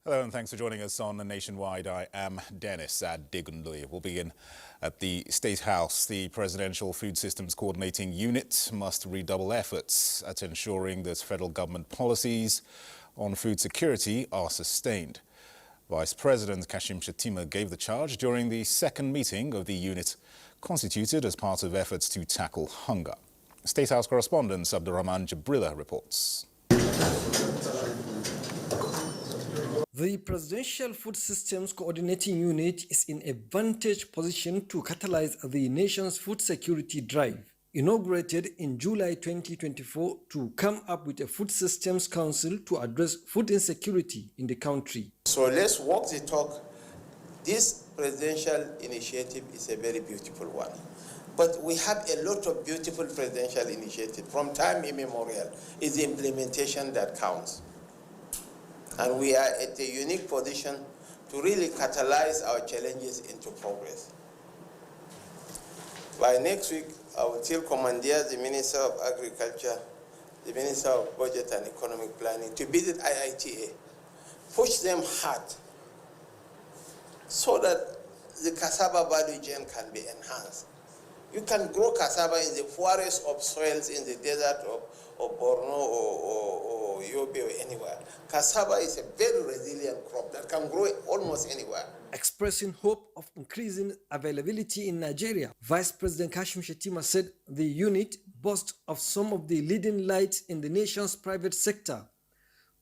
Hello and thanks for joining us on Nationwide. I am Dennis Adigundoye. We'll begin at the State House. The Presidential Food Systems Coordinating Unit must redouble efforts at ensuring that federal government policies on food security are sustained. Vice President Kashim Shettima gave the charge during the second meeting of the unit, constituted as part of efforts to tackle hunger. State House correspondent Abdurrahman Jabrila reports. The Presidential Food Systems Coordinating Unit is in a vantage position to catalyze the nation's food security drive. Inaugurated in July 2024 to come up with a Food Systems Council to address food insecurity in the country. So let's walk the talk. This presidential initiative is a very beautiful one. But we have a lot of beautiful presidential initiatives from time immemorial. It's the implementation that counts. And we are at a unique position to really catalyze our challenges into progress. By next week, I will still commandeer the Minister of Agriculture, the Minister of Budget and Economic Planning to visit IITA, push them hard so that the cassava value chain can be enhanced. You can grow cassava in the poorest of soils in the desert of Borno or Yobe or anywhere. Cassava is a very resilient crop that can grow almost anywhere. Expressing hope of increasing availability in Nigeria, Vice President Kashim Shettima said the unit boasts of some of the leading lights in the nation's private sector,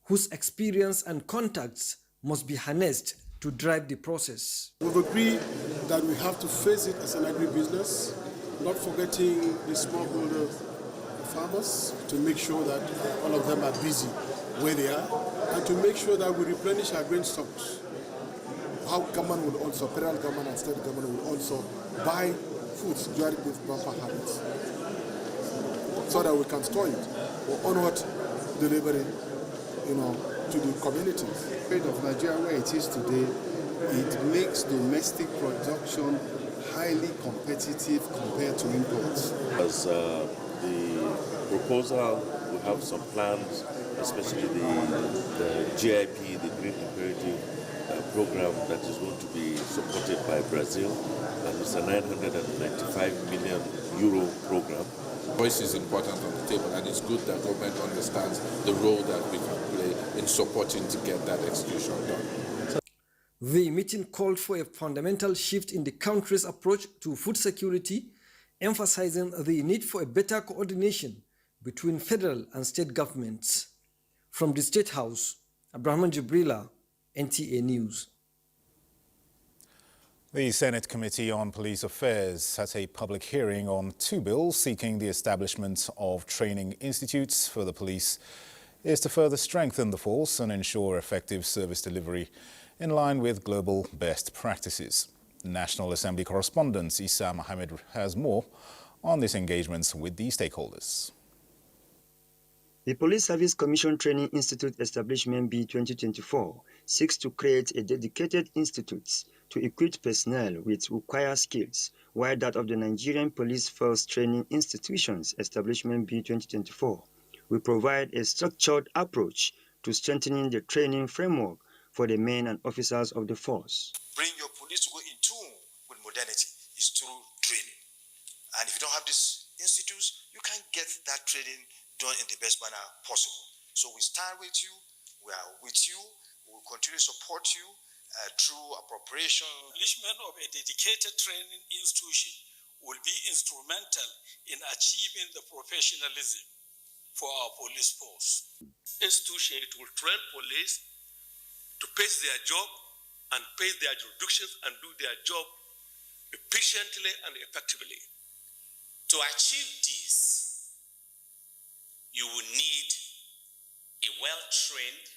whose experience and contacts must be harnessed to drive the process. We've agreed that we have to face it as an agribusiness, not forgetting the smallholder farmers, to make sure that all of them are busy where they are, and to make sure that we replenish our grain stocks. How government will also, federal government and state government will also buy foods during this bumper harvest, so that we can store it for onward delivery, to the communities. The rate of Nigeria where it is today, it makes domestic production highly competitive compared to imports. As the proposal, we have some plans, especially the GIP, the Green Imperative program that is going to be supported by Brazil, and it's a 995 million euro program. Voice is important on the table, and it's good that government understands the role that we can play in supporting to get that execution done. The meeting called for a fundamental shift in the country's approach to food security, emphasizing the need for a better coordination between federal and state governments. From the State House, Abdurrahman Jabrila, NTA News. The Senate Committee on Police Affairs has a public hearing on two bills seeking the establishment of training institutes for the police. Is to further strengthen the force and ensure effective service delivery in line with global best practices. National Assembly correspondent Issa Mohammed has more on these engagements with the stakeholders. The Police Service Commission Training Institute Establishment Bill 2024 seeks to create a dedicated institute to equip personnel with required skills, while that of the Nigerian Police Force Training Institutions Establishment Bill 2024 will provide a structured approach to strengthening the training framework for the men and officers of the force. Bring your police to go in tune with modernity is through training. And if you don't have these institutes, you can't get that training done in the best manner possible. So we stand with you, we are with you, we will continue to support you through appropriation. Establishment of a dedicated training institution will be instrumental in achieving the professionalism for our police force. Institution, it will train police to pace their job and pace their jurisdictions and do their job efficiently and effectively. To achieve this, you will need a well-trained,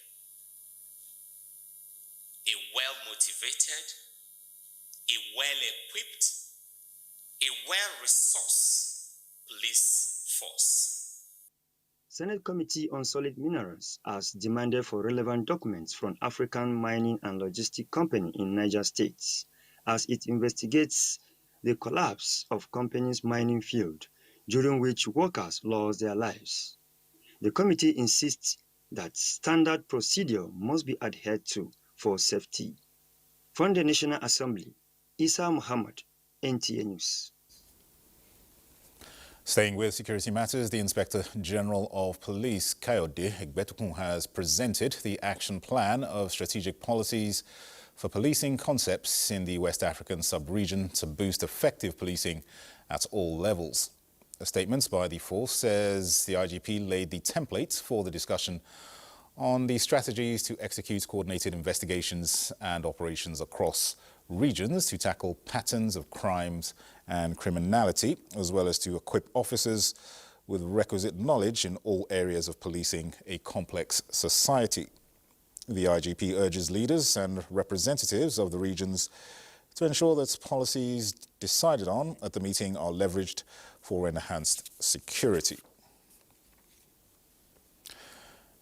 a well-motivated, a well-equipped, a well-resourced police force. Senate Committee on Solid Minerals has demanded for relevant documents from African Mining and Logistic Company in Niger State as it investigates the collapse of company's mining field, during which workers lost their lives. The committee insists that standard procedure must be adhered to for safety. From the National Assembly, Isa Muhammad, NTA News. Staying with security matters, the Inspector General of Police, Kayode Egbetukun, has presented the action plan of strategic policies for policing concepts in the West African sub-region to boost effective policing at all levels. A statement by the force says the IGP laid the template for the discussion on the strategies to execute coordinated investigations and operations across regions to tackle patterns of crimes and criminality, as well as to equip officers with requisite knowledge in all areas of policing a complex society. The IGP urges leaders and representatives of the regions to ensure that policies decided on at the meeting are leveraged for enhanced security.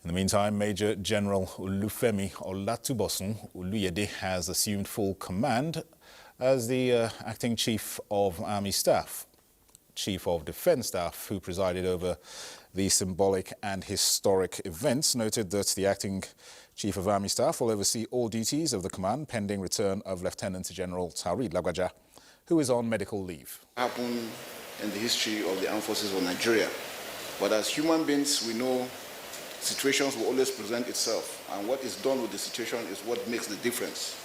In the meantime, Major General Olufemi Olatubosun Oluyede has assumed full command as the acting Chief of Army Staff. Chief of Defence Staff, who presided over the symbolic and historic events, noted that the acting Chief of Army Staff will oversee all duties of the command pending return of Lieutenant General Taoreed Lagbaja, who is on medical leave. Happened in the history of the armed forces of Nigeria. But as human beings, we know situations will always present itself, and what is done with the situation is what makes the difference.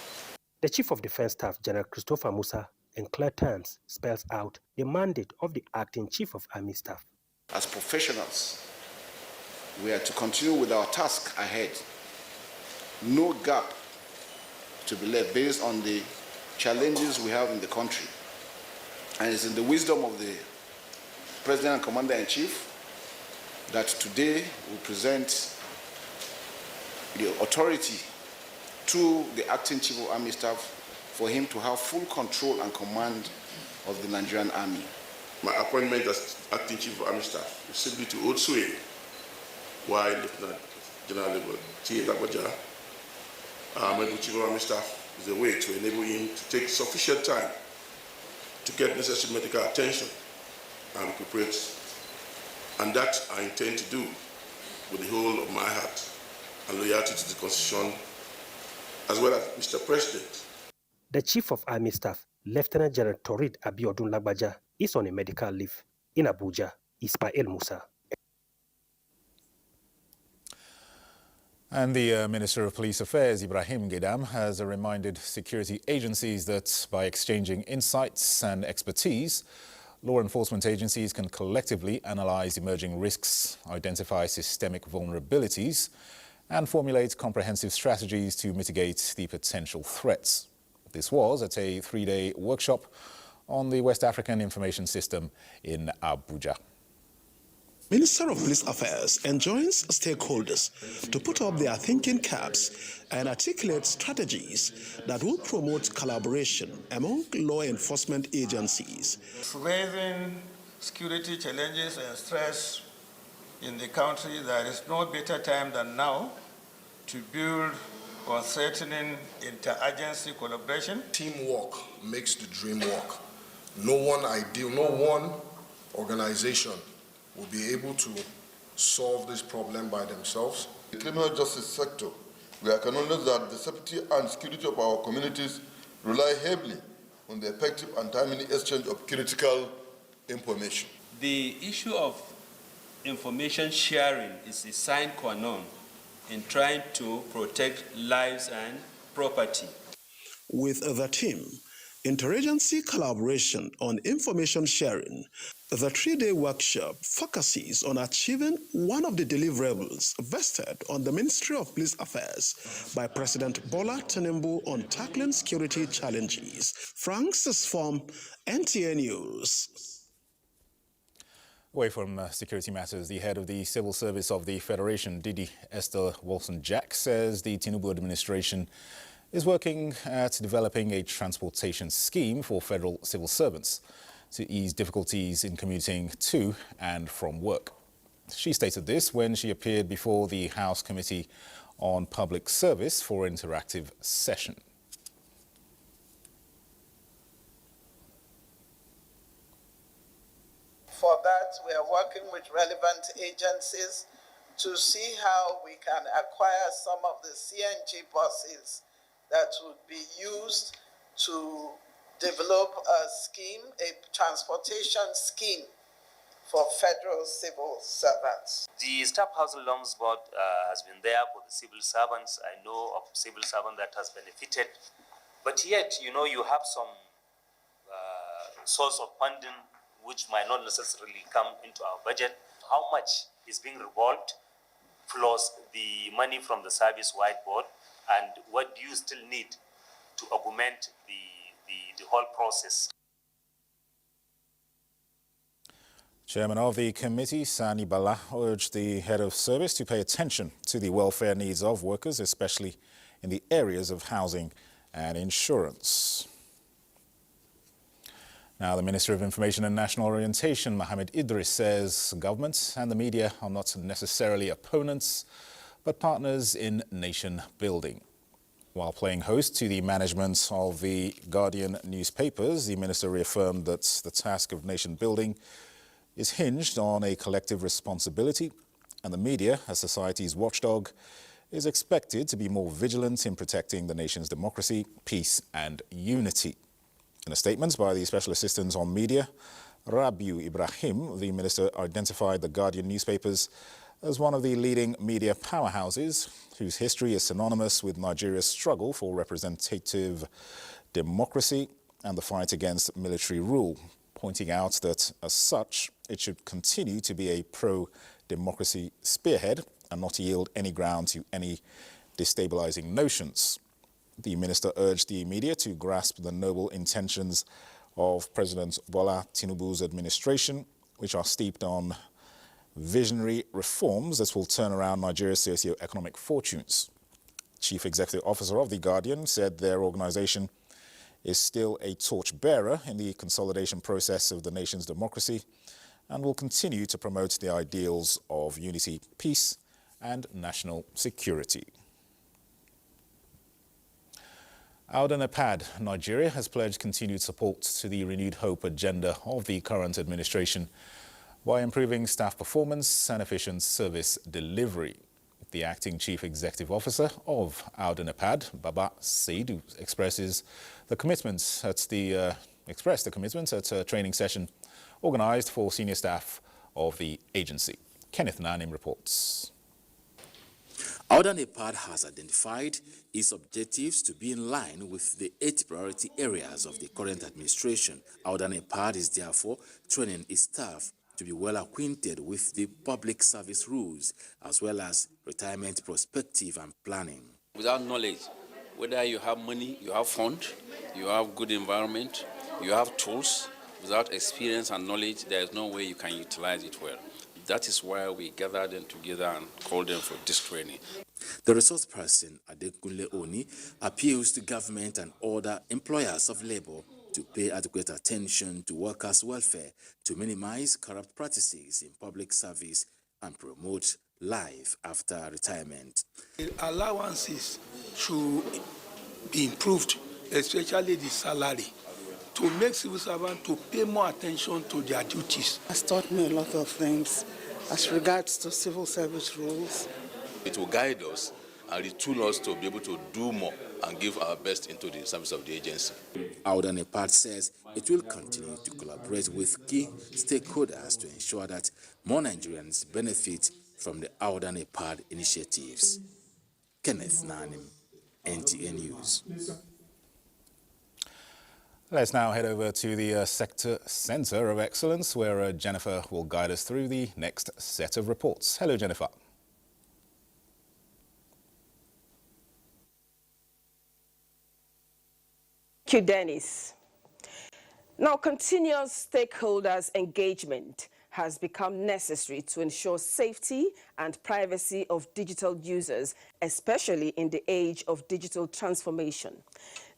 The Chief of Defence Staff, General Christopher Musa, in clear terms spells out the mandate of the acting Chief of Army Staff. As professionals, we are to continue with our task ahead. No gap to be left based on the challenges we have in the country. And it's in the wisdom of the President and Commander-in-Chief that today we present the authority to the acting Chief of Army Staff for him to have full control and command of the Nigerian Army. My appointment as acting Chief of Army Staff is simply to hold sway while Lieutenant General T.A. Lagbaja, our Chief of Army Staff, is a way to enable him to take sufficient time to get necessary medical attention and recuperate. And that I intend to do with the whole of my heart and loyalty to the Constitution, as well as Mr. President. The Chief of Army Staff, Lieutenant General Taoreed Abiodun Lagbaja, is on a medical leave. In Abuja, Ismail Musa. And the Minister of Police Affairs, Ibrahim Gaidam, has reminded security agencies that by exchanging insights and expertise, law enforcement agencies can collectively analyze emerging risks, identify systemic vulnerabilities, and formulate comprehensive strategies to mitigate the potential threats. This was at a 3-day workshop on the West African Information System in Abuja. Minister of Police Affairs enjoins stakeholders to put up their thinking caps and articulate strategies that will promote collaboration among law enforcement agencies. Raising security challenges and stress in the country, there is no better time than now to build on strengthening interagency collaboration. Teamwork makes the dream work. No one organization will be able to solve this problem by themselves. The criminal justice sector, we acknowledge that the safety and security of our communities rely heavily on the effective and timely exchange of critical information. The issue of information sharing is a sine qua non in trying to protect lives and property. With the team, interagency collaboration on information sharing, the 3-day workshop focuses on achieving one of the deliverables vested on the Ministry of Police Affairs by President Bola Tinubu on tackling security challenges. Frank Sisform, NTA News. Away from security matters, the head of the Civil Service of the Federation, Didi Esther Wilson-Jack, says the Tinubu administration is working at developing a transportation scheme for federal civil servants to ease difficulties in commuting to and from work. She stated this when she appeared before the House Committee on Public Service for interactive session. For that, we are working with relevant agencies to see how we can acquire some of the CNG buses that would be used to develop a scheme, a transportation scheme for federal civil servants. The Staff Housing Loans Board has been there for the civil servants. I know of civil servant that has benefited, but yet, you know, you have some source of funding which might not necessarily come into our budget. How much is being revolved, plus the money from the service-wide board, and what do you still need to augment the whole process? Chairman of the committee, Sani Bala, urged the head of service to pay attention to the welfare needs of workers, especially in the areas of housing and insurance. Now, the Minister of Information and National Orientation, Mohammed Idris, says government and the media are not necessarily opponents, but partners in nation building. While playing host to the management of the Guardian newspapers, the minister reaffirmed that the task of nation building is hinged on a collective responsibility, and the media, as society's watchdog, is expected to be more vigilant in protecting the nation's democracy, peace and unity. In a statement by the Special Assistant on Media, Rabiu Ibrahim, the minister identified the Guardian newspapers as one of the leading media powerhouses whose history is synonymous with Nigeria's struggle for representative democracy and the fight against military rule, pointing out that, as such, it should continue to be a pro-democracy spearhead and not yield any ground to any destabilizing notions. The minister urged the media to grasp the noble intentions of President Bola Tinubu's administration, which are steeped on visionary reforms that will turn around Nigeria's socio-economic fortunes. Chief Executive Officer of The Guardian said their organization is still a torchbearer in the consolidation process of the nation's democracy and will continue to promote the ideals of unity, peace and national security. Out in Epad, Nigeria has pledged continued support to the renewed hope agenda of the current administration by improving staff performance and efficient service delivery. The acting chief executive officer of Auden Epad, Baba Seidu, expressed the commitment at a training session organized for senior staff of the agency. Kenneth Nanim reports. Auden Epad has identified its objectives to be in line with the 8 priority areas of the current administration. Auden Epad is therefore training its staff to be well acquainted with the public service rules, as well as retirement perspective and planning. Without knowledge, whether you have money, you have fund, you have good environment, you have tools, without experience and knowledge, there is no way you can utilize it well. That is why we gather them together and call them for this training. The resource person, Adekunle Oni, appeals to government and other employers of labor to pay adequate attention to workers' welfare to minimize corrupt practices in public service and promote life after retirement. Allowances should be improved, especially the salary, to make civil servants to pay more attention to their duties. Has taught me a lot of things as regards to civil service rules. It will guide us and retool us to be able to do more and give our best into the service of the agency. Auden Epad says it will continue to collaborate with key stakeholders to ensure that more Nigerians benefit from the Auden Epad initiatives. Kenneth Nanim, NTA News. Let's now head over to the Sector Centre of Excellence, where Jennifer will guide us through the next set of reports. Hello, Jennifer. Thank you, Dennis. Now, continuous stakeholders' engagement has become necessary to ensure safety and privacy of digital users, especially in the age of digital transformation.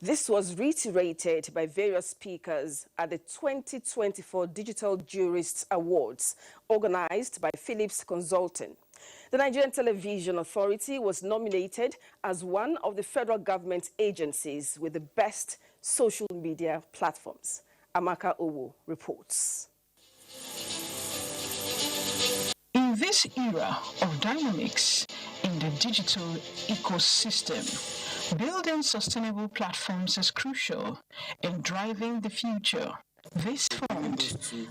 This was reiterated by various speakers at the 2024 Digital Jurists Awards, organized by Philips Consulting. The Nigerian Television Authority was nominated as one of the federal government agencies with the best social media platforms. Amaka Owo reports. In this era of dynamics in the digital ecosystem, Building sustainable platforms is crucial in driving the future. This formed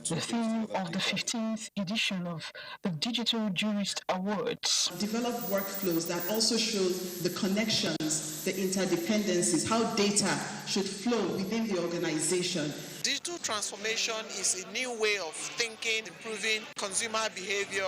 the theme of the 15th edition of the Digital Jurist Awards. Develop workflows that also show the connections, the interdependencies, how data should flow within the organization. Digital transformation is a new way of thinking, improving consumer behavior.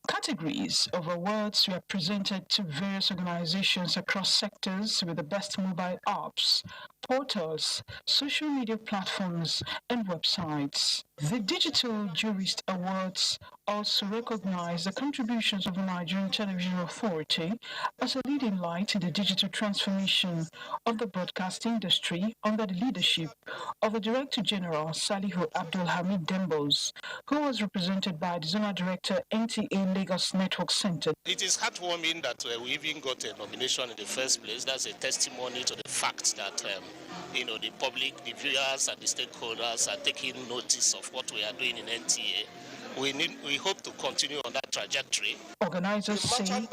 Categories of awards were presented to various organizations across sectors with the best mobile apps, portals, social media platforms, and websites. The Digital Jurist Awards also recognize the contributions of the Nigerian Television Authority as a leading light in the digital transformation of the broadcast industry under the leadership of the Director General Salihu Abdulhamid Dembos, who was represented by the Zonal Director NTA Lagos Network Center. It is heartwarming that we even got a nomination in the first place. That's a testimony to the fact that the public, the viewers and the stakeholders are taking notice of what we are doing in NTA. We hope to continue on that trajectory. Organizers say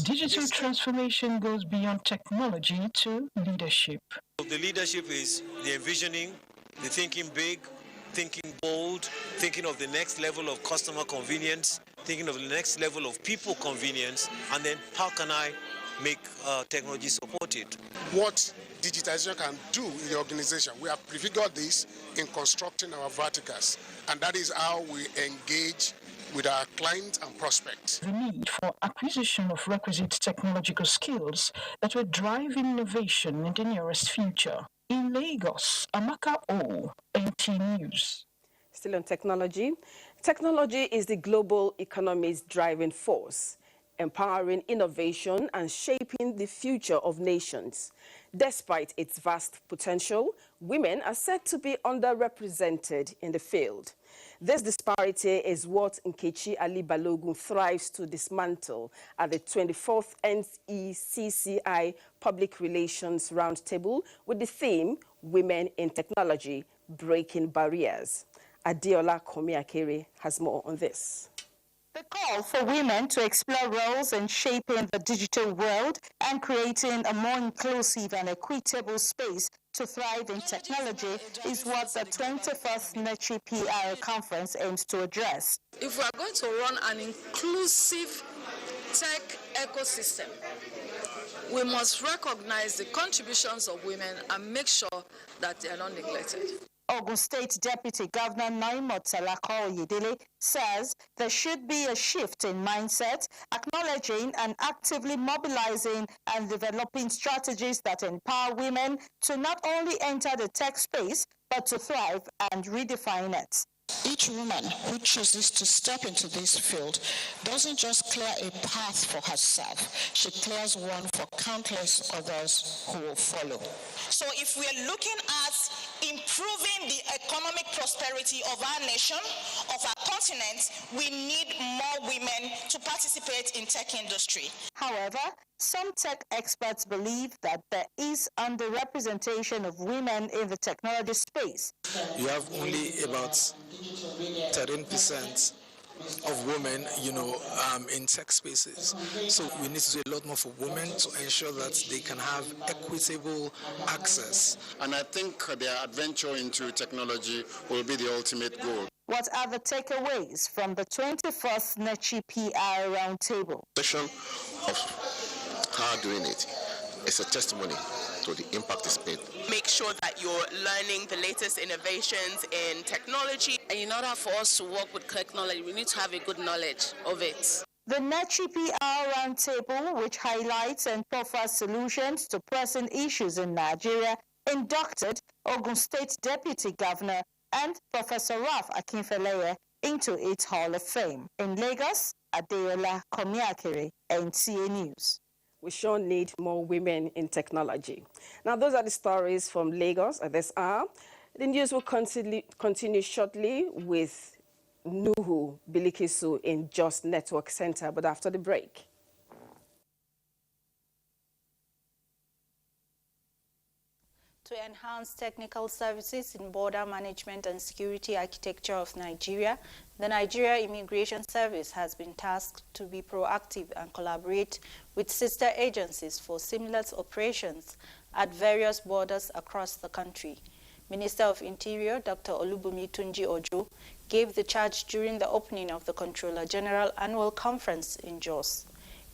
digital transformation goes beyond technology to leadership. The leadership is the envisioning, the thinking big, thinking bold, thinking of the next level of customer convenience, thinking of the next level of people convenience, and then how can I make technology support it? What digitization can do in the organization. We have prefigured this in constructing our verticals, and that is how we engage with our clients and prospects. The need for acquisition of requisite technological skills that will drive innovation in the nearest future. In Lagos, Amaka O, NT News. Still on technology. Technology is the global economy's driving force, empowering innovation and shaping the future of nations. Despite its vast potential, women are said to be underrepresented in the field. This disparity is what Nkechi Ali Balogun thrives to dismantle at the 24th NECCI Public Relations Roundtable with the theme, Women in Technology, Breaking Barriers. Adeola Komiakere has more on this. The call for women to explore roles in shaping the digital world and creating a more inclusive and equitable space to thrive in technology is what the 21st NECCI PR conference aims to address. If we are going to run an inclusive tech ecosystem, we must recognize the contributions of women and make sure that they are not neglected. Ogun State Deputy Governor Naimo Talako Oyedele says there should be a shift in mindset, acknowledging and actively mobilizing and developing strategies that empower women to not only enter the tech space, but to thrive and redefine it. Each woman who chooses to step into this field doesn't just clear a path for herself, she clears one for countless others who will follow. So if we're looking at improving the economic prosperity of our nation, of our continent, we need more women to participate in tech industry. However, some tech experts believe that there is underrepresentation of women in the technology space. You have only about 13% of women, in tech spaces. So we need to do a lot more for women to ensure that they can have equitable access. And I think their adventure into technology will be the ultimate goal. What are the takeaways from the 21st NECCI PR Roundtable? Session of her doing it is a testimony to the impact it's made. Make sure that you're learning the latest innovations in technology. And in order for us to work with technology, we need to have a good knowledge of it. The NECCI PR Roundtable, which highlights and offers solutions to pressing issues in Nigeria, inducted Ogun State Deputy Governor and Professor Ralph Akinfeleye into its Hall of Fame. In Lagos, Adeola Komiakere, NTA News. We sure need more women in technology. Now, those are the stories from Lagos at this hour. The news will continue shortly with Nuhu Bilikisu in Just Network Center, but after the break. To enhance technical services in border management and security architecture of Nigeria, the Nigeria Immigration Service has been tasked to be proactive and collaborate with sister agencies for seamless operations at various borders across the country. Minister of Interior, Dr. Olubunmi Tunji Ojo, gave the charge during the opening of the Comptroller General Annual Conference in Jos.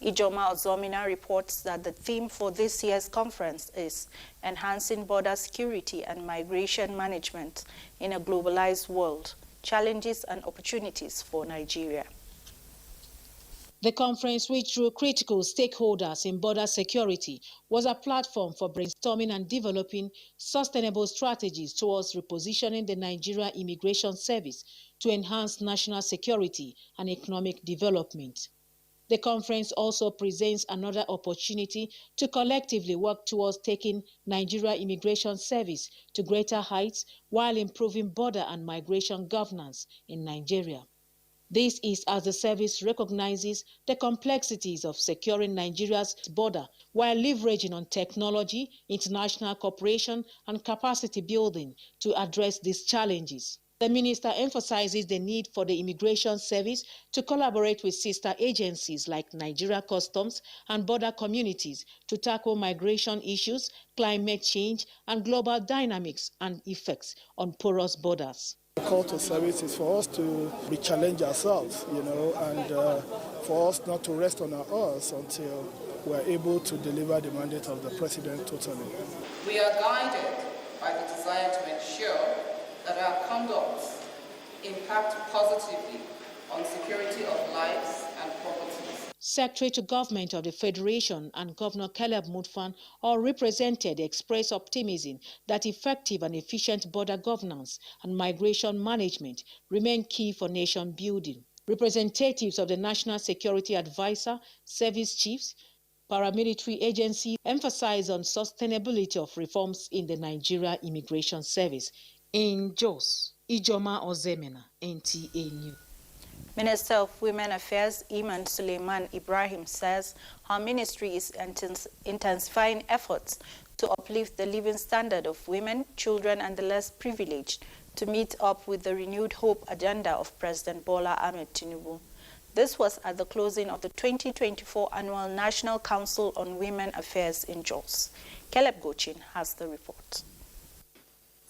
Ijoma Ozomina reports that the theme for this year's conference is Enhancing Border Security and Migration Management in a Globalized World, Challenges and Opportunities for Nigeria. The conference, which drew critical stakeholders in border security, was a platform for brainstorming and developing sustainable strategies towards repositioning the Nigeria Immigration Service to enhance national security and economic development. The conference also presents another opportunity to collectively work towards taking Nigeria Immigration Service to greater heights while improving border and migration governance in Nigeria. This is as the service recognizes the complexities of securing Nigeria's border while leveraging on technology, international cooperation, and capacity building to address these challenges. The minister emphasizes the need for the Immigration Service to collaborate with sister agencies like Nigeria Customs and border communities to tackle migration issues, climate change, and global dynamics and effects on porous borders. The call to service is for us to re-challenge ourselves, and for us not to rest on our oars until we're able to deliver the mandate of the president totally. We are guided by the desire to ensure that our conduct impact positively on security of lives and properties. Secretary to Government of the Federation and Governor Caleb Mutfwang, all represented, expressed optimism that effective and efficient border governance and migration management remain key for nation building. Representatives of the National Security Advisor, service chiefs, paramilitary agency emphasized on sustainability of reforms in the Nigeria Immigration Service. In Jos, Ijoma Ozemena, NTA News. Minister of Women Affairs Iman Suleiman Ibrahim says her ministry is intensifying efforts to uplift the living standard of women, children, and the less privileged to meet up with the renewed hope agenda of President Bola Ahmed Tinubu. This was at the closing of the 2024 Annual National Council on Women Affairs in Jos. Caleb Gochin has the report.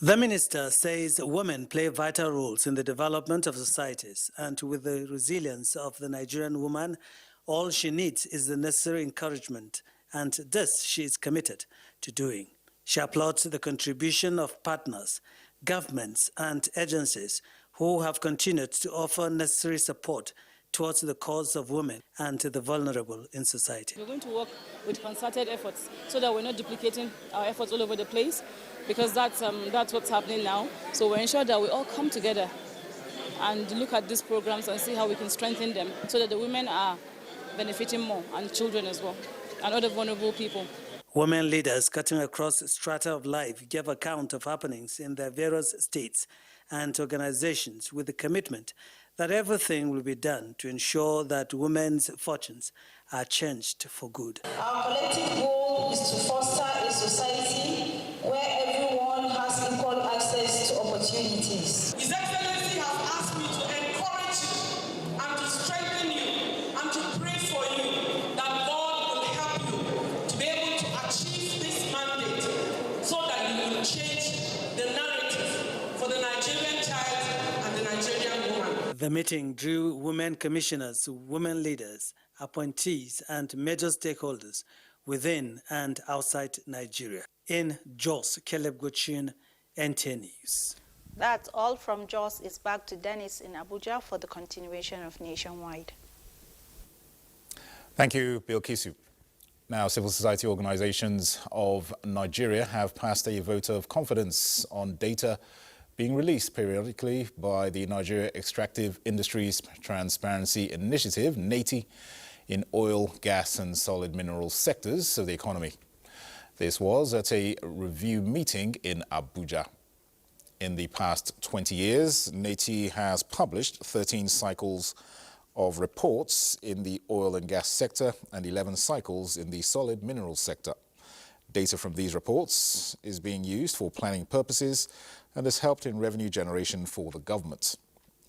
The minister says women play vital roles in the development of societies, and with the resilience of the Nigerian woman, all she needs is the necessary encouragement, and this she is committed to doing. She applauds the contribution of partners, governments, and agencies who have continued to offer necessary support towards the cause of women and the vulnerable in society. We're going to work with concerted efforts so that we're not duplicating our efforts all over the place, because that's what's happening now. So we're ensuring that we all come together and look at these programs and see how we can strengthen them so that the women are benefiting more, and children as well, and other vulnerable people. Women leaders cutting across strata of life gave account of happenings in their various states and organizations with the commitment that everything will be done to ensure that women's fortunes are changed for good. Our collective goal is to foster a society where everyone has equal access to opportunities. His Excellency has asked me to encourage you and to strengthen you and to pray for you that God will help you to be able to achieve this mandate so that you will change the narrative for the Nigerian child and the Nigerian woman. The meeting drew women commissioners, women leaders, appointees, and major stakeholders within and outside Nigeria. In Jos, Caleb Gochin, NTA News. That's all from Jos. It's back to Dennis in Abuja for the continuation of Nationwide. Thank you, Bill Kisu. Now, civil society organizations of Nigeria have passed a vote of confidence on data being released periodically by the Nigeria Extractive Industries Transparency Initiative, NATI, in oil, gas and solid mineral sectors of the economy. This was at a review meeting in Abuja. In the past 20 years, NATI has published 13 cycles of reports in the oil and gas sector and 11 cycles in the solid mineral sector. Data from these reports is being used for planning purposes and has helped in revenue generation for the government.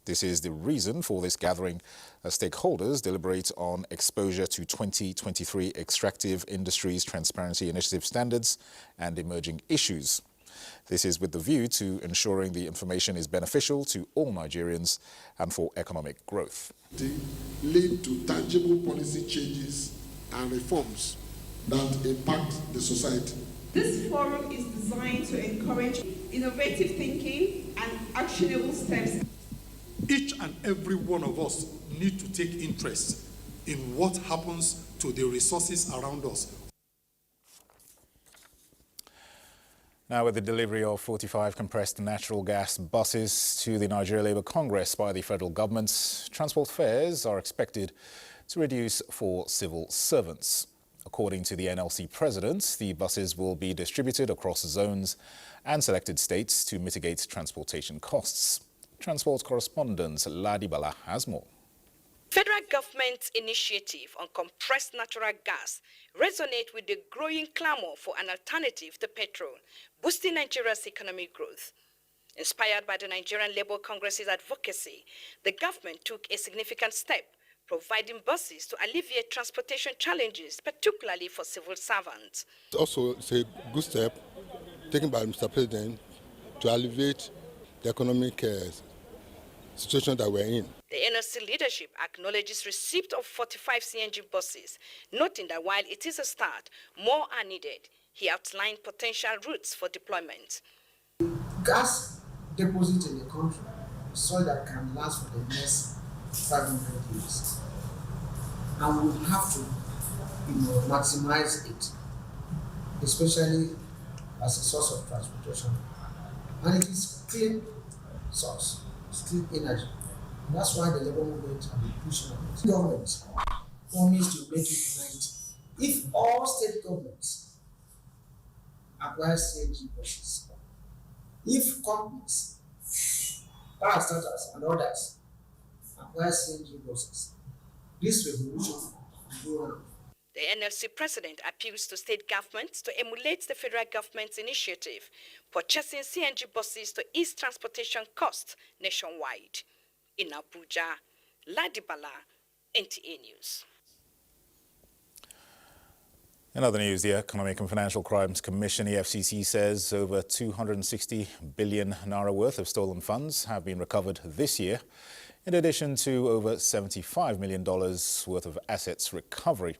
This is the reason for this gathering as stakeholders deliberate on exposure to 2023 Extractive Industries Transparency Initiative standards and emerging issues. This is with the view to ensuring the information is beneficial to all Nigerians and for economic growth. Lead to tangible policy changes and reforms that impact the society. This forum is designed to encourage innovative thinking and actionable steps. Each and every one of us need to take interest in what happens to the resources around us. Now, with the delivery of 45 compressed natural gas buses to the Nigeria Labour Congress by the federal government, transport fares are expected to reduce for civil servants. According to the NLC president, the buses will be distributed across zones and selected states to mitigate transportation costs. Transport correspondent Ladibala has more. Federal government's initiative on compressed natural gas resonate with the growing clamor for an alternative to petrol, boosting Nigeria's economic growth. Inspired by the Nigerian Labour Congress's advocacy, the government took a significant step, providing buses to alleviate transportation challenges, particularly for civil servants. Also, it's a good step taken by Mr. President to alleviate the economic situation that we're in. The NLC leadership acknowledges receipt of 45 CNG buses, noting that while it is a start, more are needed. He outlined potential routes for deployment. Gas deposit in the country, soil that can last for the next 500 years. And we have to, maximize it, especially as a source of transportation. And it is clean source, it's clean energy. And that's why the Labour movement have been pushing on it. Government promised to make it 90. If all state governments acquire CNG buses, if companies, power starters and others acquire CNG buses, this revolution will go on. The NLC president appeals to state governments to emulate the federal government's initiative, purchasing CNG buses to ease transportation costs nationwide. In Abuja, Ladibala, NTA News. In other news, the Economic and Financial Crimes Commission, EFCC, says over 260 billion naira worth of stolen funds have been recovered this year, in addition to over $75 million worth of assets recovery,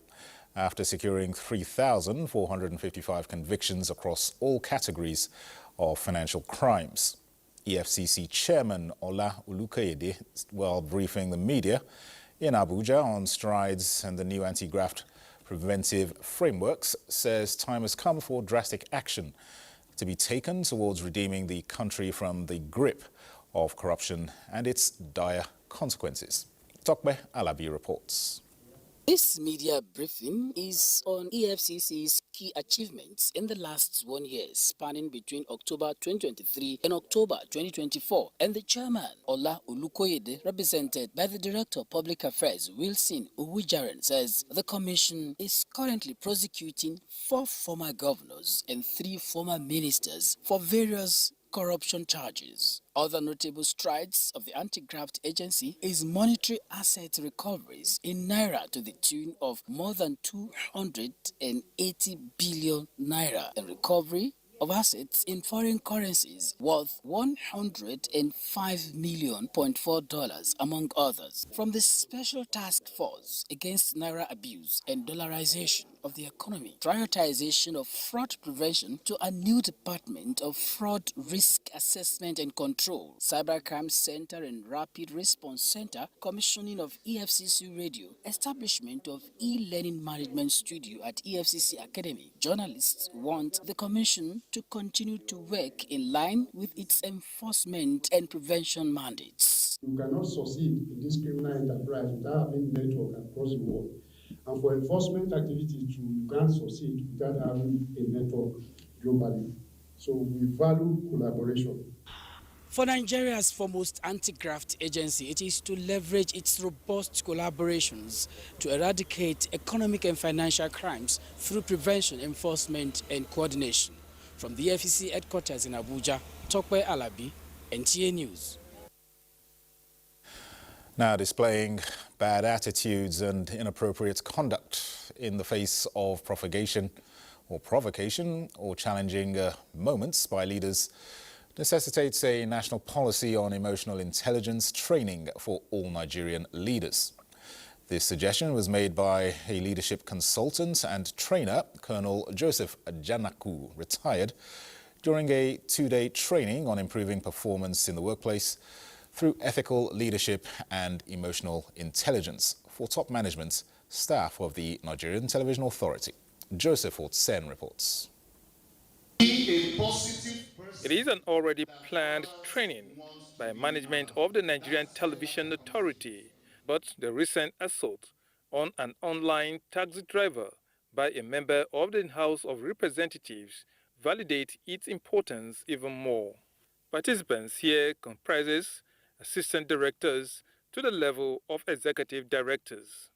after securing 3,455 convictions across all categories of financial crimes. EFCC Chairman Ola Olukoyede, while briefing the media in Abuja on strides and the new anti-graft preventive frameworks, says time has come for drastic action to be taken towards redeeming the country from the grip of corruption and its dire consequences. Tokbe Alabi reports. This media briefing is on EFCC's key achievements in the last 1 year, spanning between October 2023 and October 2024. And the chairman, Ola Olukoyede, represented by the Director of Public Affairs, Wilson Uwujaren, says the commission is currently prosecuting 4 former governors and 3 former ministers for various corruption charges. Other notable strides of the anti-graft agency is monetary asset recoveries in naira to the tune of more than 280 billion naira and recovery of assets in foreign currencies worth $105.4 million, among others. From the Special Task Force Against Naira Abuse and Dollarization of the Economy, prioritization of fraud prevention to a new Department of Fraud Risk Assessment and Control, Cybercrime Center and Rapid Response Center, commissioning of EFCC Radio, establishment of e-learning management studio at EFCC Academy. Journalists want the commission to continue to work in line with its enforcement and prevention mandates. You cannot succeed in this criminal enterprise without having network across the world. And for enforcement activities, you can't succeed without having a network globally. So we value collaboration. For Nigeria's foremost anti-graft agency, it is to leverage its robust collaborations to eradicate economic and financial crimes through prevention, enforcement and coordination. From the FEC headquarters in Abuja, Tokwe Alabi, NTA News. Now, displaying bad attitudes and inappropriate conduct in the face of provocation or challenging moments by leaders necessitates a national policy on emotional intelligence training for all Nigerian leaders. This suggestion was made by a leadership consultant and trainer, Colonel Joseph Ajanaku, retired, during a two-day training on improving performance in the workplace through ethical leadership and emotional intelligence for top management staff of the Nigerian Television Authority. Joseph Otsen reports. It is an already planned training by management of the Nigerian Television Authority, but the recent assault on an online taxi driver by a member of the House of Representatives validates its importance even more. Participants here comprises assistant directors to the level of executive directors.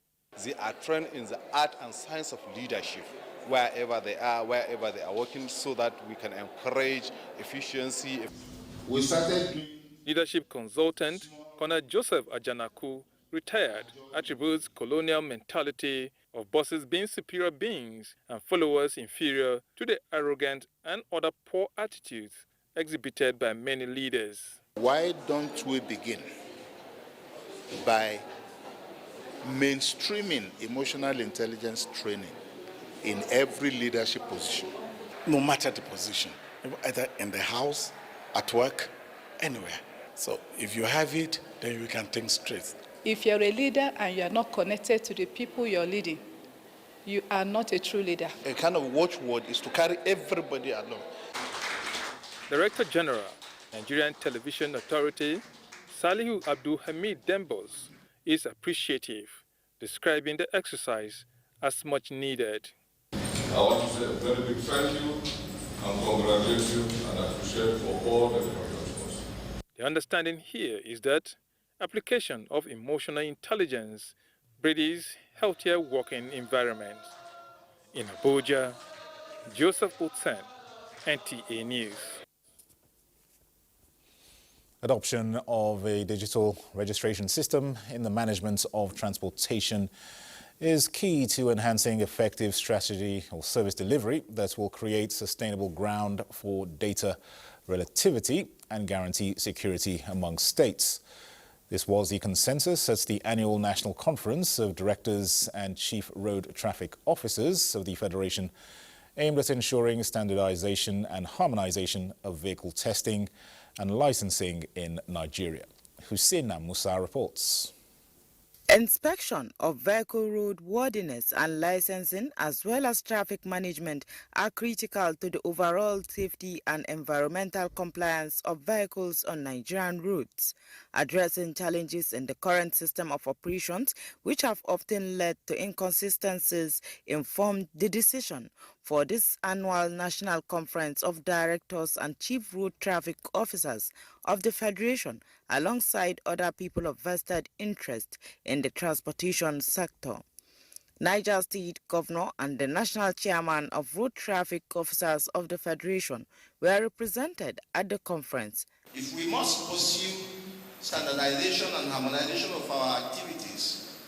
They are trained in the art and science of leadership wherever they are working, so that we can encourage efficiency. We started leadership consultant Colonel Joseph Ajanaku, retired, attributes colonial mentality of bosses being superior beings and followers inferior to the arrogant and other poor attitudes exhibited by many leaders. Why don't we begin by mainstreaming emotional intelligence training in every leadership position? No matter the position, either in the house, at work, anywhere. So if you have it, then you can think straight. If you're a leader and you are not connected to the people you're leading, you are not a true leader. A kind of watchword is to carry everybody along. Director General, Nigerian Television Authority, Salihu Abdul Hamid Dembos, is appreciative, describing the exercise as much needed. I want to say a very big thank you and congratulate you and appreciate for all the congratulations. The understanding here is that application of emotional intelligence breeds healthier working environment. In Abuja, Joseph Otsen, NTA News. Adoption of a digital registration system in the management of transportation is key to enhancing effective strategy or service delivery that will create sustainable ground for data relativity and guarantee security among states. This was the consensus at the annual National Conference of Directors and Chief Road Traffic Officers of the Federation, aimed at ensuring standardization and harmonization of vehicle testing and licensing in Nigeria. Hussein Musa reports. Inspection of vehicle road worthiness and licensing, as well as traffic management, are critical to the overall safety and environmental compliance of vehicles on Nigerian roads. Addressing challenges in the current system of operations, which have often led to inconsistencies, informed the decision for this annual National Conference of Directors and Chief Road Traffic Officers of the Federation, alongside other people of vested interest in the transportation sector. Niger State Governor and the National Chairman of Road Traffic Officers of the Federation were represented at the conference. If we must pursue standardization and harmonization of our activities,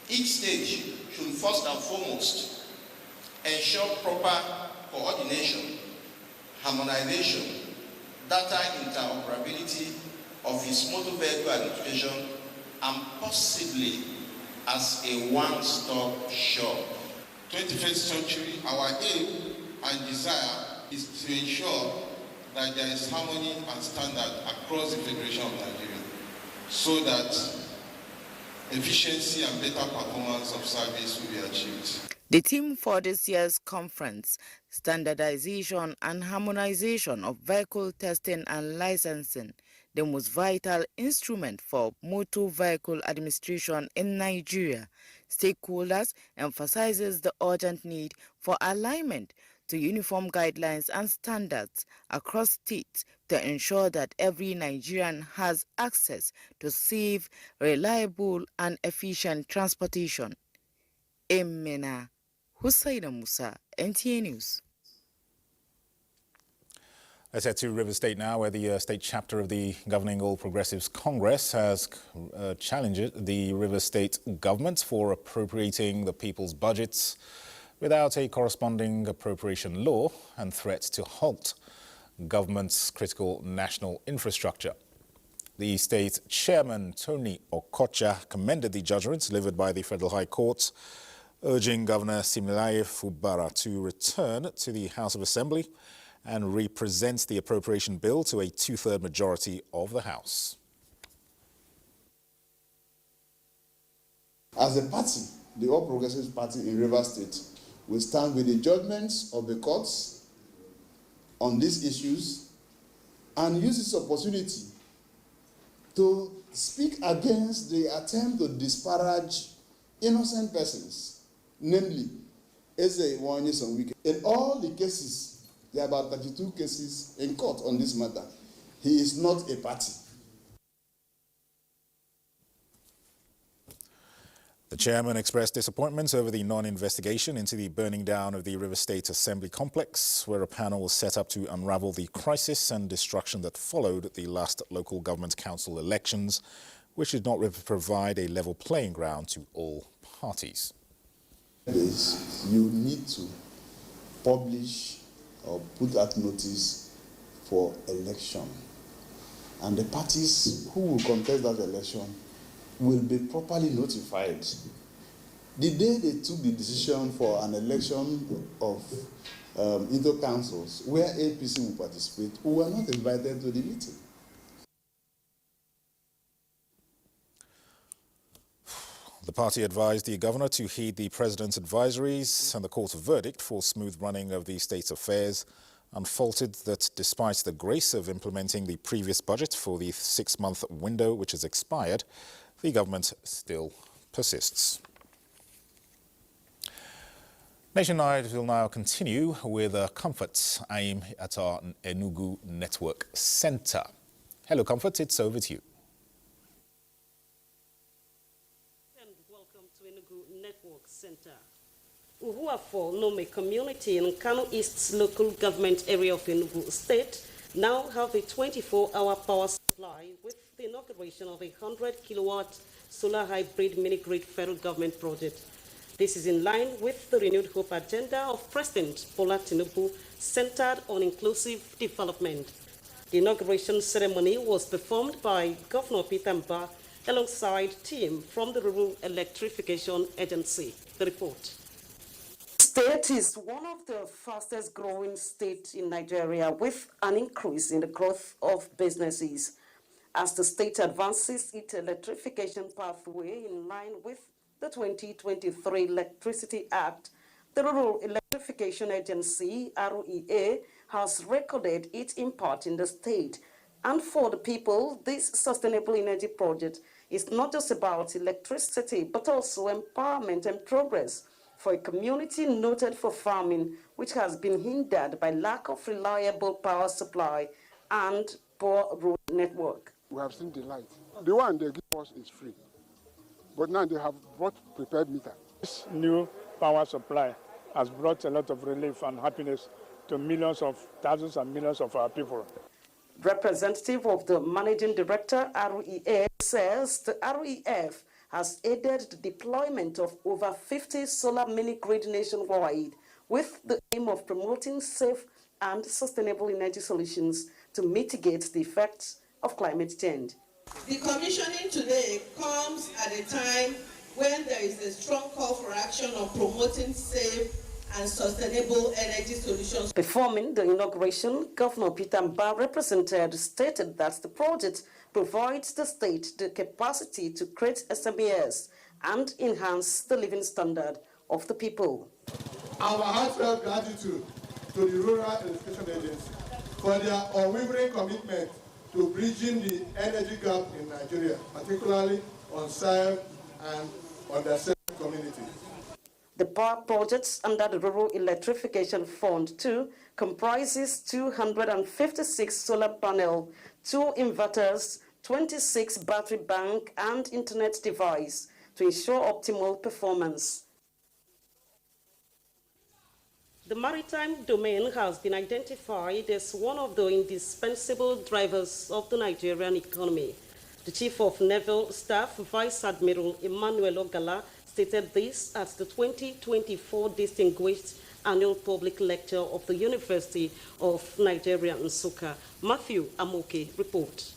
each stage should first and foremost ensure proper coordination, harmonization, data interoperability of its motor vehicle administration, and possibly as a one-stop shop. 21st century, our aim and desire is to ensure that there is harmony and standard across the Federation of Nigeria, so that efficiency and better performance of service will be achieved. The theme for this year's conference, standardization and harmonization of vehicle testing and licensing, the most vital instrument for motor vehicle administration in Nigeria. Stakeholders emphasizes the urgent need for alignment to uniform guidelines and standards across states to ensure that every Nigerian has access to safe, reliable and efficient transportation. Emena Hussaina Musa, NTA News. Let's head to River State now, where the state chapter of the governing All Progressives Congress has challenged the River State government for appropriating the people's budgets without a corresponding appropriation law and threats to halt government's critical national infrastructure. The state chairman, Tony Okocha, commended the judgment delivered by the Federal High Court, urging Governor Similaye Fubara to return to the House of Assembly and represent the appropriation bill to a two-thirds majority of the House. As a party, the All Progressives Party in Rivers State will stand with the judgments of the courts on these issues and use this opportunity to speak against the attempt to disparage innocent persons, namely Eze Iwanye. In all the cases, there are about 32 cases in court on this matter. He is not a party. The chairman expressed disappointment over the non-investigation into the burning down of the River State Assembly complex, where a panel was set up to unravel the crisis and destruction that followed the last local government council elections, which did not provide a level playing ground to all parties. You need to publish or put out notice for election. And the parties who will contest that election will be properly notified. The day they took the decision for an election of inter-councils where APC will participate, we were not invited to the meeting. The party advised the governor to heed the president's advisories and the court's verdict for smooth running of the state's affairs, and faulted that despite the grace of implementing the previous budget for the 6-month window which has expired, the government still persists. Nationwide will now continue with Comfort's aim at our Enugu Network Center. Hello, Comfort, it's over to you. Network Center. Uhuafo Nome community in Kano East's local government area of Enugu State now have a 24-hour power supply with the inauguration of a 100-kilowatt solar hybrid mini-grid federal government project. This is in line with the renewed hope agenda of President Bola Tinubu centered on inclusive development. The inauguration ceremony was performed by Governor Peter Mba alongside team from the Rural Electrification Agency. The report. State is one of the fastest growing states in Nigeria with an increase in the growth of businesses. As the state advances its electrification pathway in line with the 2023 Electricity Act, the Rural Electrification Agency, REA, has recorded its impact in the state. And for the people, this sustainable energy project is not just about electricity, but also empowerment and progress for a community noted for farming, which has been hindered by lack of reliable power supply and poor road network. We have seen the light. The one they give us is free, but now they have brought prepared meter. This new power supply has brought a lot of relief and happiness to millions of thousands and millions of our people. Representative of the Managing Director, REA, says the REF has aided the deployment of over 50 solar mini-grid nationwide with the aim of promoting safe and sustainable energy solutions to mitigate the effects of climate change. The commissioning today comes at a time when there is a strong call for action on promoting safe and sustainable energy solutions. Performing the inauguration, Governor Peter Mba represented stated that the project provides the state the capacity to create SMEs and enhance the living standard of the people. Our heartfelt gratitude to the Rural Electrification Agency for their unwavering commitment to bridging the energy gap in Nigeria, particularly on served and underserved communities. The power projects under the Rural Electrification Fund 2 comprises 256 solar panel, 2 inverters, 26 battery bank and internet device to ensure optimal performance. The maritime domain has been identified as one of the indispensable drivers of the Nigerian economy. The Chief of Naval Staff, Vice Admiral Emmanuel Ogala, stated this at the 2024 Distinguished Annual Public Lecture of the University of Nigeria, Nsukka. Matthew Amoke reports.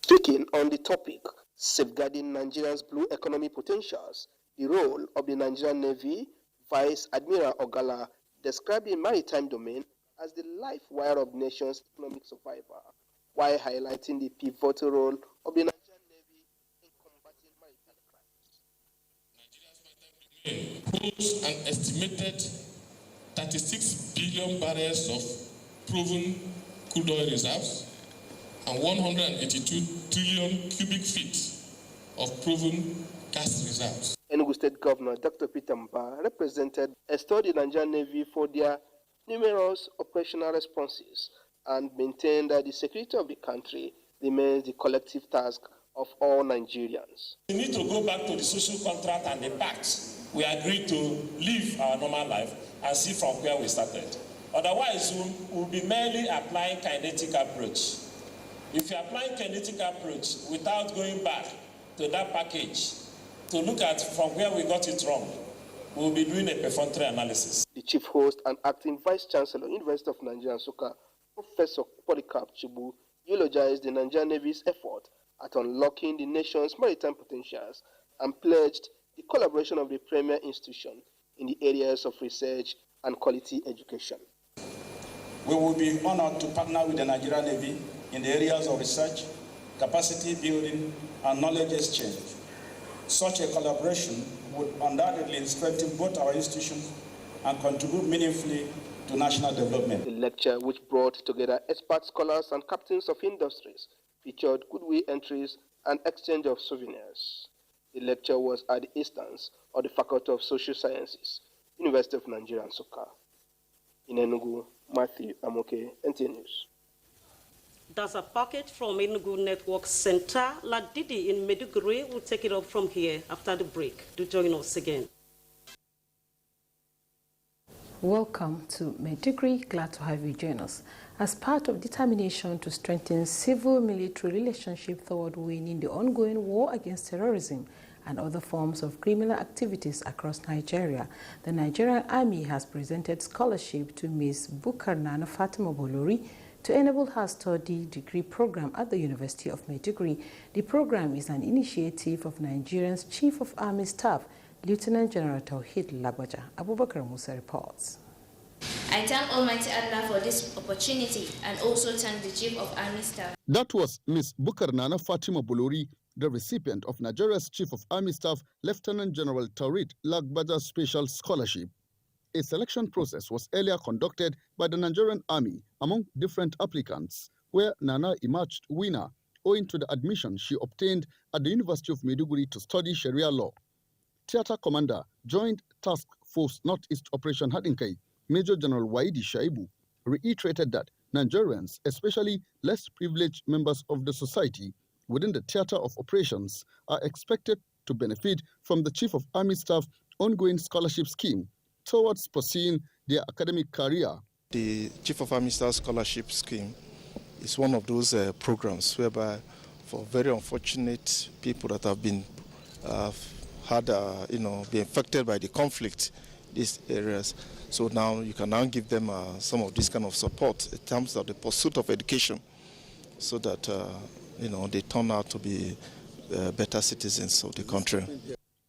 Speaking on the topic, safeguarding Nigeria's blue economy potentials, the role of the Nigerian Navy, Vice Admiral Ogala described the maritime domain as the life wire of the nation's economic survival, while highlighting the pivotal role of the Nigerian Navy in combating maritime crimes. Holds an estimated 36 billion barrels of proven crude oil reserves and 182 trillion cubic feet of proven gas reserves. Enugu State Governor Dr. Peter Mba represented extolled the Nigerian Navy for their numerous operational responses and maintained that the security of the country remains the collective task of all Nigerians. We need to go back to the social contract and the pacts. We agreed to live our normal life and see from where we started. Otherwise, we'll be merely applying kinetic approach. If you're applying kinetic approach without going back to that package to look at from where we got it wrong, we'll be doing a perfunctory analysis. The Chief Host and Acting Vice Chancellor, University of Nigeria, Nsukka, Professor Polycarp Chibu, eulogized the Nigerian Navy's effort at unlocking the nation's maritime potentials and pledged the collaboration of the premier institution in the areas of research and quality education. We will be honored to partner with the Nigerian Navy in the areas of research, capacity building, and knowledge exchange. Such a collaboration would undoubtedly strengthen both our institutions and contribute meaningfully to national development. The lecture, which brought together expert scholars and captains of industries, featured goodwill entries and exchange of souvenirs. The lecture was at the instance of the Faculty of Social Sciences, University of Nigeria, Nsukka. In Enugu, Matthew Amoke, NTA News. That's a package from Enugu Network Center. Ladidi in Maiduguri will take it up from here after the break. Do join us again. Welcome to Maiduguri. Glad to have you join us. As part of determination to strengthen civil-military relationship toward winning the ongoing war against terrorism and other forms of criminal activities across Nigeria, the Nigerian Army has presented scholarship to Ms. Bukar Nana Fatima Bolori to enable her study degree program at the University of Maiduguri. The program is an initiative of Nigeria's Chief of Army Staff, Lieutenant General Tawhid Lagbaja. Abubakar Musa reports. I thank Almighty Allah for this opportunity and also thank the Chief of Army Staff. That was Ms. Bukar Nana Fatima Bolori, the recipient of Nigeria's Chief of Army Staff, Lieutenant General Tawhid Lagbaja's Special Scholarship. A selection process was earlier conducted by the Nigerian Army among different applicants, where Nana emerged winner owing to the admission she obtained at the University of Maiduguri to study Sharia law. Theatre Commander, Joint Task Force Northeast Operation Hadinkai, Major General Waidi Shaibu, reiterated that Nigerians, especially less privileged members of the society within the theatre of operations, are expected to benefit from the Chief of Army Staff ongoing scholarship scheme towards pursuing their academic career. The Chief of Army Staff Scholarship Scheme is one of those programs whereby for very unfortunate people that have been be affected by the conflict in these areas. So now you can now give them some of this kind of support in terms of the pursuit of education, so that they turn out to be better citizens of the country.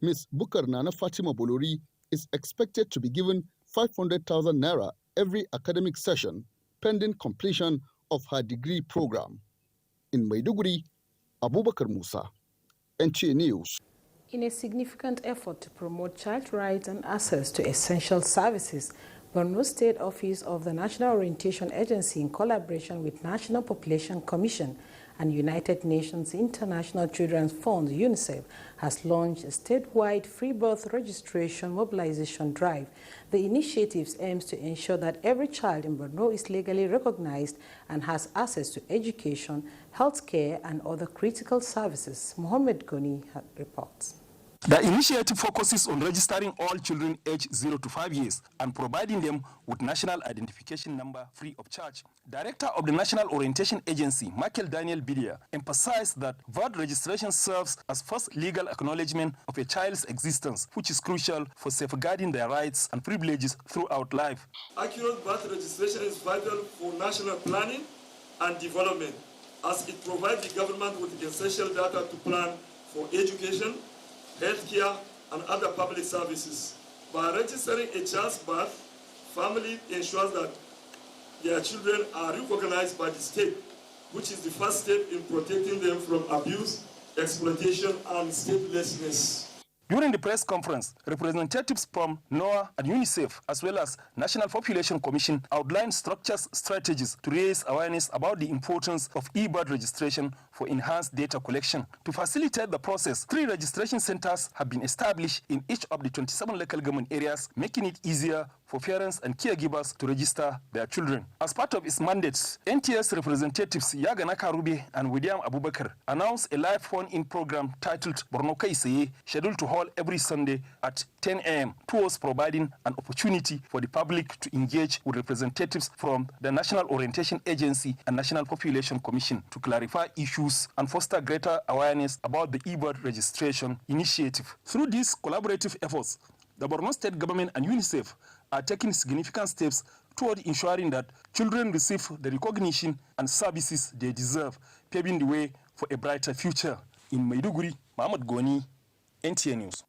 Ms. Bukar Nana Fatima Bolori is expected to be given 500,000 naira every academic session, pending completion of her degree program. In Maiduguri, Abubakar Musa, NTA News. In a significant effort to promote child rights and access to essential services, Borno State Office of the National Orientation Agency, in collaboration with National Population Commission And United Nations International Children's Fund, UNICEF, has launched a statewide free birth registration mobilization drive. The initiative aims to ensure that every child in Borno is legally recognized and has access to education, healthcare, and other critical services. Mohammed Goni reports. The initiative focuses on registering all children aged 0 to 5 years and providing them with national identification number free of charge. Director of the National Orientation Agency, Michael Daniel Bidia, emphasized that birth registration serves as first legal acknowledgement of a child's existence, which is crucial for safeguarding their rights and privileges throughout life. Accurate birth registration is vital for national planning and development, as it provides the government with essential data to plan for education, healthcare, and other public services. By registering a child's birth, family ensures that their children are recognized by the state, which is the first step in protecting them from abuse, exploitation, and statelessness. During the press conference, representatives from NOAA and UNICEF, as well as National Population Commission, outlined strategies to raise awareness about the importance of e-birth registration for enhanced data collection. To facilitate the process, 3 registration centers have been established in each of the 27 local government areas, making it easier for parents and caregivers to register their children. As part of its mandates, NTA's representatives Yagana Karube and William Abubakar announced a live phone-in program titled Borno Kaiseye, scheduled to hold every Sunday at 10 a.m. towards providing an opportunity for the public to engage with representatives from the National Orientation Agency and National Population Commission to clarify issues and foster greater awareness about the e-birth registration initiative. Through these collaborative efforts, the Borno State Government and UNICEF are taking significant steps toward ensuring that children receive the recognition and services they deserve, paving the way for a brighter future. In Maiduguri, Mohammed Goni, NTA News.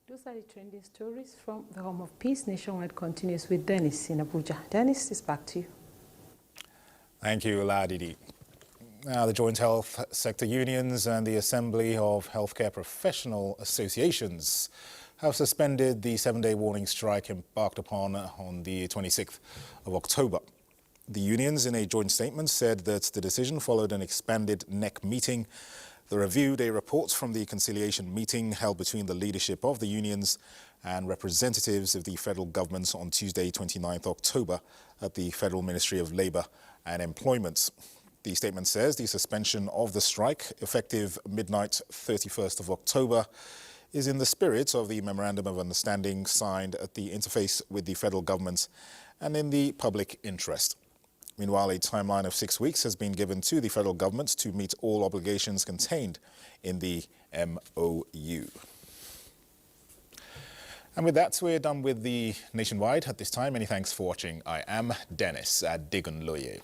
Those are the trending stories from the Home of Peace. Nationwide continues with Dennis in Abuja. Dennis, it's back to you. Thank you, Ladidi. Now, the Joint Health Sector Unions and the Assembly of Healthcare Professional Associations have suspended the 7-day warning strike embarked upon on the 26th of October. The unions, in a joint statement, said that the decision followed an expanded NEC meeting that reviewed a report from the conciliation meeting held between the leadership of the unions and representatives of the federal government on Tuesday, 29th October at the Federal Ministry of Labour and Employment. The statement says the suspension of the strike, effective midnight 31st of October, is in the spirit of the Memorandum of Understanding signed at the interface with the federal government and in the public interest. Meanwhile, a timeline of 6 weeks has been given to the federal government to meet all obligations contained in the MOU. And with that, we're done with the Nationwide at this time. Many thanks for watching. I am Dennis Adigunloye.